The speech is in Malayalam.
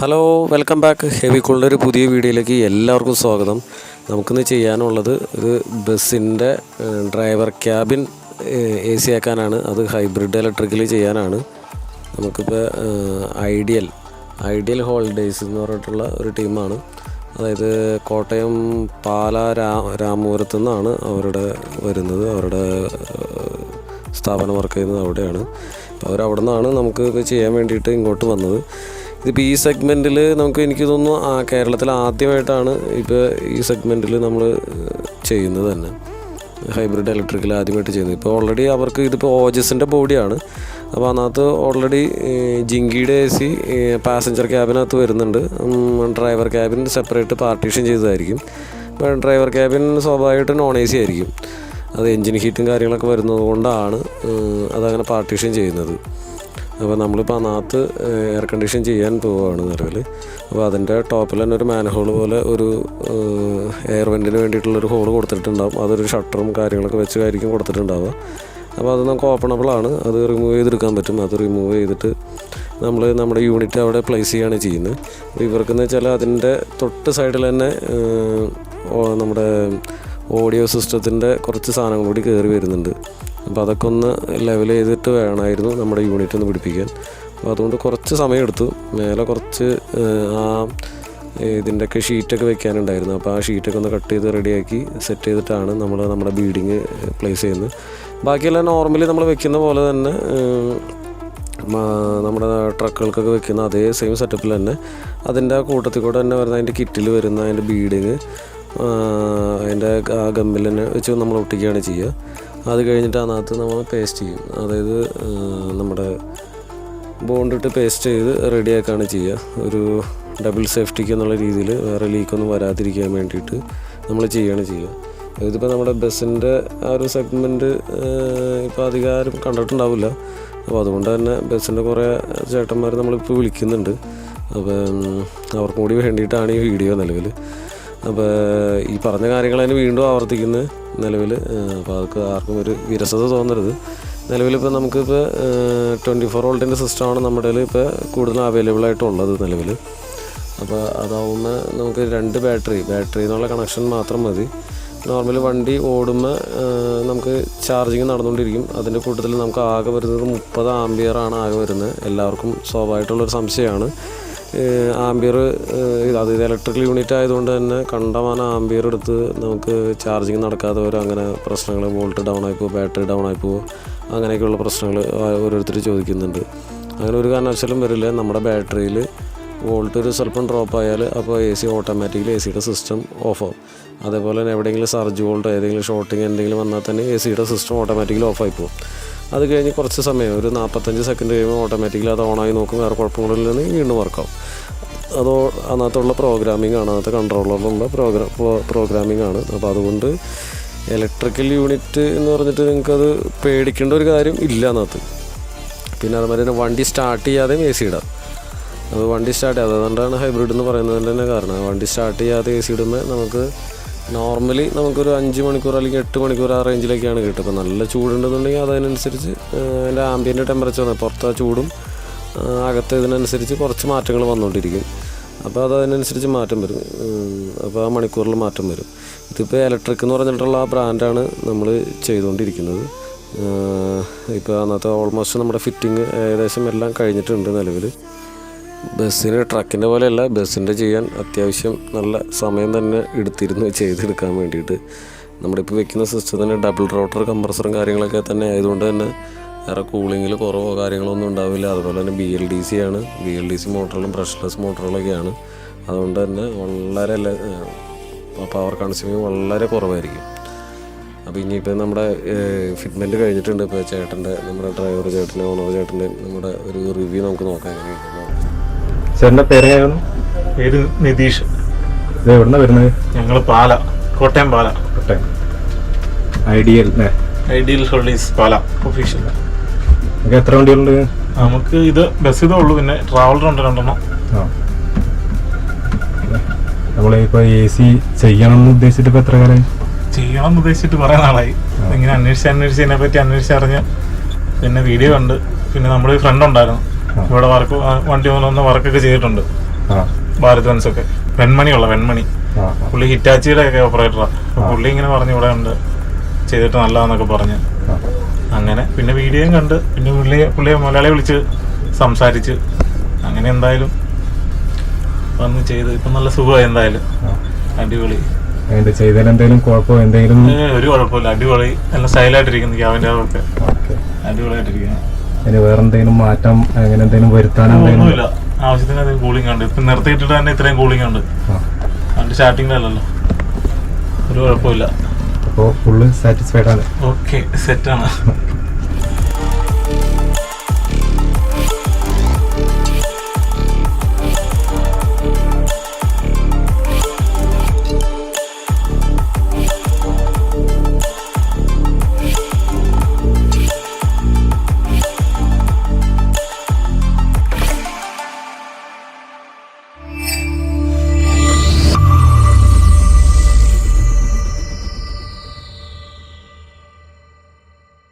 Hello, welcome back. ഹെവിക്കൂളിൻ്റെ ഒരു പുതിയ വീഡിയോയിലേക്ക് എല്ലാവർക്കും സ്വാഗതം. നമുക്കിന്ന് ചെയ്യാനുള്ളത് ഒരു ബസ്സിൻ്റെ ഡ്രൈവർ ക്യാബിൻ എ സി ആക്കാനാണ്. അത് ഹൈബ്രിഡ് ഇലക്ട്രിക്കലി ചെയ്യാനാണ്. നമുക്കിപ്പോൾ ഐഡിയൽ ഹോളിഡേയ്സ് എന്ന് പറഞ്ഞിട്ടുള്ള ഒരു ടീമാണ്. അതായത് കോട്ടയം പാല രാമപുരത്തു നിന്നാണ് അവരുടെ സ്ഥാപനം വർക്ക് ചെയ്യുന്നത് അവിടെയാണ്. അപ്പോൾ അവരവിടെ നിന്നാണ് നമുക്ക് ഇപ്പോൾ ചെയ്യാൻ വേണ്ടിയിട്ട് ഇങ്ങോട്ട് വന്നത്. ഇതിപ്പോൾ ഈ സെഗ്മെൻറ്റിൽ എനിക്ക് തോന്നുന്നു കേരളത്തിൽ ആദ്യമായിട്ടാണ് ഇപ്പോൾ ഈ സെഗ്മെൻറ്റിൽ നമ്മൾ ചെയ്യുന്നത് തന്നെ. ഹൈബ്രിഡ് ഇലക്ട്രിക്കൽ ആദ്യമായിട്ട് ചെയ്യുന്നത്. ഇപ്പോൾ ഓൾറെഡി അവർക്ക് ഇതിപ്പോൾ ഓജസിൻ്റെ ബോഡിയാണ്. അപ്പോൾ അതിനകത്ത് ഓൾറെഡി ജിങ്കിയുടെ എ സി പാസഞ്ചർ ക്യാബിനകത്ത് വരുന്നുണ്ട്. ഡ്രൈവർ ക്യാബിൻ സെപ്പറേറ്റ് പാർട്ടീഷൻ ചെയ്തതായിരിക്കും. അപ്പോൾ ഡ്രൈവർ ക്യാബിൻ സ്വാഭാവികമായിട്ട് നോൺ എ സി ആയിരിക്കും. അത് എൻജിൻ ഹീറ്റും കാര്യങ്ങളൊക്കെ വരുന്നത് കൊണ്ടാണ് അതങ്ങനെ പാർട്ടീഷൻ ചെയ്യുന്നത്. അപ്പോൾ നമ്മളിപ്പോൾ അതിനകത്ത് എയർ കണ്ടീഷൻ ചെയ്യാൻ പോവുകയാണ് നിലവിൽ. അപ്പോൾ അതിൻ്റെ ടോപ്പിൽ തന്നെ ഒരു മാൻഹോൾ പോലെ ഒരു എയർ വെൻറ്റിന് വേണ്ടിയിട്ടുള്ളൊരു ഹോൾ കൊടുത്തിട്ടുണ്ടാകും. അതൊരു ഷട്ടറും കാര്യങ്ങളൊക്കെ വെച്ചായിരിക്കും കൊടുത്തിട്ടുണ്ടാവുക. അപ്പോൾ അത് നമുക്ക് ഓപ്പണബിളാണ്. അത് റിമൂവ് ചെയ്തെടുക്കാൻ പറ്റും. അത് റിമൂവ് ചെയ്തിട്ട് നമ്മുടെ യൂണിറ്റ് അവിടെ പ്ലേസ് ചെയ്യുകയാണ് ചെയ്യുന്നത്. അപ്പോൾ ഇവർക്കെന്ന് വെച്ചാൽ അതിൻ്റെ തൊട്ട് സൈഡിൽ തന്നെ നമ്മുടെ ഓഡിയോ സിസ്റ്റത്തിൻ്റെ കുറച്ച് സാധനങ്ങൾ കൂടി കയറി വരുന്നുണ്ട്. അപ്പോൾ അതൊക്കെ ഒന്ന് ലെവൽ ചെയ്തിട്ട് വേണമായിരുന്നു നമ്മുടെ യൂണിറ്റ് ഒന്ന് പിടിപ്പിക്കാൻ. അപ്പോൾ അതുകൊണ്ട് കുറച്ച് സമയമെടുത്തു. മേലെ കുറച്ച് ഇതിൻ്റെയൊക്കെ ഷീറ്റൊക്കെ വെക്കാനുണ്ടായിരുന്നു. അപ്പോൾ ആ ഷീറ്റൊക്കെ ഒന്ന് കട്ട് ചെയ്ത് റെഡിയാക്കി സെറ്റ് ചെയ്തിട്ടാണ് നമ്മുടെ ബീഡിങ് പ്ലേസ് ചെയ്യുന്നത്. ബാക്കിയെല്ലാം നോർമലി നമ്മൾ വെക്കുന്ന പോലെ തന്നെ നമ്മുടെ ട്രക്കുകൾക്കൊക്കെ വെക്കുന്ന അതേ സെയിം സെറ്റപ്പിൽ തന്നെ അതിൻ്റെ കൂട്ടത്തിൽ കൂടെ തന്നെ വരുന്ന അതിൻ്റെ കിറ്റിൽ വരുന്ന അതിൻ്റെ ബീഡിങ് അതിൻ്റെ ആ ഗമ്മിൽ തന്നെ വെച്ച് നമ്മൾ ഒട്ടിക്കുകയാണ് ചെയ്യുക. അത് കഴിഞ്ഞിട്ട് അതിനകത്ത് നമ്മൾ പേസ്റ്റ് ചെയ്യും. അതായത് നമ്മുടെ ബോണ്ടിട്ട് പേസ്റ്റ് ചെയ്ത് റെഡിയാക്കുകയാണ് ചെയ്യുക. ഒരു ഡബിൾ സേഫ്റ്റിക്ക് എന്നുള്ള രീതിയിൽ വേറെ ലീക്കൊന്നും വരാതിരിക്കാൻ വേണ്ടിയിട്ട് നമ്മൾ ചെയ്യുകയാണ് ചെയ്യുക. ഇതിപ്പോൾ നമ്മുടെ ബസ്സിൻ്റെ ആ ഒരു സെഗ്മെൻറ്റ് ഇപ്പോൾ അധികാരം കണ്ടിട്ടുണ്ടാവില്ല. അപ്പോൾ അതുകൊണ്ട് തന്നെ ബസ്സിൻ്റെ കുറേ ചേട്ടന്മാർ നമ്മളിപ്പോൾ വിളിക്കുന്നുണ്ട്. അപ്പം അവർക്കും കൂടി വേണ്ടിയിട്ടാണ് ഈ വീഡിയോ നിലവിൽ. അപ്പോൾ ഈ പറഞ്ഞ കാര്യങ്ങൾ തന്നെ വീണ്ടും ആവർത്തിക്കുന്നത് നിലവിൽ. അപ്പോൾ അതൊക്കെ ആർക്കും ഒരു വിരസത തോന്നരുത്. നിലവിലിപ്പോൾ നമുക്കിപ്പോൾ 24 വോൾട്ടിൻ്റെ സിസ്റ്റമാണ് നമ്മുടെ ഇപ്പോൾ കൂടുതൽ അവൈലബിൾ ആയിട്ടുള്ളത് നിലവിൽ. അപ്പോൾ അതാവുമ്പോൾ നമുക്ക് 2 ബാറ്ററി എന്നുള്ള കണക്ഷൻ മാത്രം മതി. നോർമലി വണ്ടി ഓടുമ്പോൾ നമുക്ക് ചാർജിങ് നടന്നുകൊണ്ടിരിക്കും. അതിൻ്റെ കൂട്ടത്തിൽ നമുക്ക് ആകെ വരുന്നത് 30 ആംപിയറാണ് ആകെ വരുന്നത്. എല്ലാവർക്കും സ്വാഭാവികമായിട്ടുള്ളൊരു സംശയമാണ് ആംബിയർ. അത് ഇലക്ട്രിക്കൽ യൂണിറ്റ് ആയതുകൊണ്ട് തന്നെ കണ്ടമാനം ആംബിയർ എടുത്ത് നമുക്ക് ചാർജിങ് നടക്കാതെ വരും. അങ്ങനെ പ്രശ്നങ്ങൾ, വോൾട്ട് ഡൗൺ ആയി പോകും, ബാറ്ററി ഡൗൺ ആയി പോകും, അങ്ങനെയൊക്കെയുള്ള പ്രശ്നങ്ങൾ ഓരോരുത്തർ ചോദിക്കുന്നുണ്ട്. അങ്ങനെ ഒരു കാരണവശാലും വരില്ല. നമ്മുടെ ബാറ്ററിയിൽ വോൾട്ട് ഒരു സ്വല്പം ഡ്രോപ്പ് ആയാൽ അപ്പോൾ എ സി ഓട്ടോമാറ്റിക്കലി എ സിയുടെ സിസ്റ്റം ഓഫ് ആവും. അതേപോലെ തന്നെ എവിടെയെങ്കിലും സർജ് വോൾട്ട് ഏതെങ്കിലും ഷോർട്ടിങ് എന്തെങ്കിലും വന്നാൽ തന്നെ എ സിയുടെ സിസ്റ്റം ഓട്ടോമാറ്റിക്കലി ഓഫായി പോകും. അത് കഴിഞ്ഞ് കുറച്ച് സമയം ഒരു 45 സെക്കൻഡ് കഴിയുമ്പോൾ ഓട്ടോമാറ്റിക്കലി അത് ഓണായി നോക്കും. വേറെ കുഴപ്പങ്ങളില്ലെന്ന് വീണ്ടും വർക്കാവും. അതോ അതിനകത്തുള്ള പ്രോഗ്രാമിംഗ് ആണ്, അതിനകത്ത് കൺട്രോളറിലുള്ള പ്രോഗ്രാമിംഗ് ആണ്. അപ്പോൾ അതുകൊണ്ട് ഇലക്ട്രിക്കൽ യൂണിറ്റ് എന്ന് പറഞ്ഞിട്ട് നിങ്ങൾക്കത് പേടിക്കേണ്ട ഒരു കാര്യം ഇല്ല അതിനകത്ത്. പിന്നെ അതുമാതിരി തന്നെ വണ്ടി സ്റ്റാർട്ട് ചെയ്യാതെയും എ സി ഇടാം. അത് വണ്ടി സ്റ്റാർട്ട് ചെയ്യാതെ, അതുകൊണ്ടാണ് ഹൈബ്രിഡ് എന്ന് പറയുന്നതിൻ്റെ തന്നെ കാരണം. വണ്ടി സ്റ്റാർട്ട് ചെയ്യാതെ എ സി ഇടുമ്പോൾ നമുക്ക് നോർമലി നമുക്കൊരു 5 മണിക്കൂർ അല്ലെങ്കിൽ 8 മണിക്കൂർ ആ റേഞ്ചിലേക്കാണ് കിട്ടുക. ഇപ്പോൾ നല്ല ചൂടുണ്ടെന്നുണ്ടെങ്കിൽ അതിനനുസരിച്ച് അതിൻ്റെ ആംബിയൻ്റ് ടെമ്പറേച്ചർ പുറത്ത് ആ ചൂടും അകത്ത് ഇതിനനുസരിച്ച് കുറച്ച് മാറ്റങ്ങൾ വന്നുകൊണ്ടിരിക്കും. അപ്പോൾ അതിനനുസരിച്ച് മാറ്റം വരും. അപ്പോൾ ആ മണിക്കൂറിൽ മാറ്റം വരും. ഇതിപ്പോൾ ഇലക്ട്രിക് എന്ന് പറഞ്ഞിട്ടുള്ള ആ ബ്രാൻഡാണ് നമ്മൾ ചെയ്തുകൊണ്ടിരിക്കുന്നത്. ഇപ്പോൾ അന്നത്തെ ഓൾമോസ്റ്റ് നമ്മുടെ ഫിറ്റിങ് ഏകദേശം എല്ലാം കഴിഞ്ഞിട്ടുണ്ട് നിലവിൽ. ബസ്സിന് ട്രക്കിൻ്റെ പോലെയല്ല, ബസ്സിൻ്റെ ചെയ്യാൻ അത്യാവശ്യം നല്ല സമയം തന്നെ എടുത്തിരുന്നു ചെയ്തെടുക്കാൻ വേണ്ടിയിട്ട്. നമ്മളിപ്പോൾ വെക്കുന്ന സിസ്റ്റത്തിന് ഡബിൾ റോട്ടർ കംപ്രസറും കാര്യങ്ങളൊക്കെ തന്നെ ആയതുകൊണ്ട് തന്നെ വേറെ കൂളിങ്ങിൽ കുറവോ കാര്യങ്ങളോ ഒന്നും ഉണ്ടാവില്ല. അതുപോലെ തന്നെ BLDC ആണ്. BLDC മോട്ടറുകളും ബ്രഷ്ലെസ് മോട്ടറുകളൊക്കെയാണ്. അതുകൊണ്ട് തന്നെ വളരെ പവർ കൺസ്യൂമിങ് വളരെ കുറവായിരിക്കും. അപ്പോൾ ഇനിയിപ്പോൾ നമ്മുടെ ഫിറ്റ്മെൻറ്റ് കഴിഞ്ഞിട്ടുണ്ട്. ഇപ്പോൾ നമ്മുടെ ഡ്രൈവർ ചേട്ടൻ്റെ ഓണർ ചേട്ടൻ്റെ നമ്മുടെ ഒരു റിവ്യൂ നമുക്ക് നോക്കാം. ചേട്ടൻ്റെ പേര് നിതീഷ്. ഇത് എവിടെ വരുന്നത്? ഞങ്ങൾ കോട്ടയം പാല. ഐഡിയൽ ഹോൾഡേയ്സ് പാല ഒഫീഷ്യൽ. എത്ര വണ്ടികളുണ്ട് നമുക്ക്? ഇത് ബസ് ഇതേ ഉള്ളൂ, പിന്നെ ട്രാവലർ ഉണ്ട് 2 നമ്മളിപ്പോൾ എ സി ചെയ്യണമെന്ന് ഉദ്ദേശിച്ചിട്ട് ഇപ്പോൾ എത്ര കാലമായി? ചെയ്യണമെന്ന് ഉദ്ദേശിച്ചിട്ട് കുറേ നാളായി. ഇങ്ങനെ അന്വേഷിച്ച് ഇതിനെപ്പറ്റി അന്വേഷിച്ചറിഞ്ഞ് പിന്നെ വീഡിയോ ഉണ്ട്. പിന്നെ നമ്മുടെ ഫ്രണ്ട് ഉണ്ടായിരുന്നു ഇവിടെ വണ്ടി വർക്കൊക്കെ ചെയ്തിട്ടുണ്ട്. ഭാരത് ബെൻസ് ഒക്കെ. വെൺമണിയുള്ള വെൺമണി, പുള്ളി ഹിറ്റാച്ചിയുടെ ഒക്കെ ഓപ്പറേറ്ററാണ്. പുള്ളി ഇങ്ങനെ പറഞ്ഞു ഇവിടെ ഉണ്ട് ചെയ്തിട്ട് നല്ലതാന്നൊക്കെ പറഞ്ഞ് അങ്ങനെ പിന്നെ വീഡിയോയും കണ്ട് പിന്നെ പുള്ളിയെ മലയാളിയെ വിളിച്ച് സംസാരിച്ച് അങ്ങനെ എന്തായാലും വന്ന് ചെയ്ത് ഇപ്പം നല്ല സുഖമായി. എന്തായാലും അടിപൊളി. ചെയ്തതിലെന്തെങ്കിലും കുഴപ്പമോ എന്തെങ്കിലും? ഒരു കുഴപ്പമില്ല, അടിപൊളി. നല്ല സ്റ്റൈലായിട്ടിരിക്കുന്നു ക്യാബിൻ്റെ അതൊക്കെ അടിപൊളിയായിട്ടിരിക്കുന്നു. ഇനി വേറെ എന്തെങ്കിലും മാറ്റം അങ്ങനെ എന്തെങ്കിലും വരുത്താനോ? ഒന്നുമില്ല, ആവശ്യത്തിന് അധികം കൂളിംഗ് ഉണ്ട്. ഇപ്പം നിർത്തിയിട്ടിട്ട് തന്നെ ഇത്രയും കൂളിംഗ് ഉണ്ട്. അതിൻ്റെ സ്റ്റാർട്ടിങ്ങിലല്ലല്ലോ, ഒരു കുഴപ്പമില്ല. അപ്പോൾ ഫുള്ള് സാറ്റിസ്ഫൈഡ് ആണ്. ഓക്കെ, സെറ്റാണ്.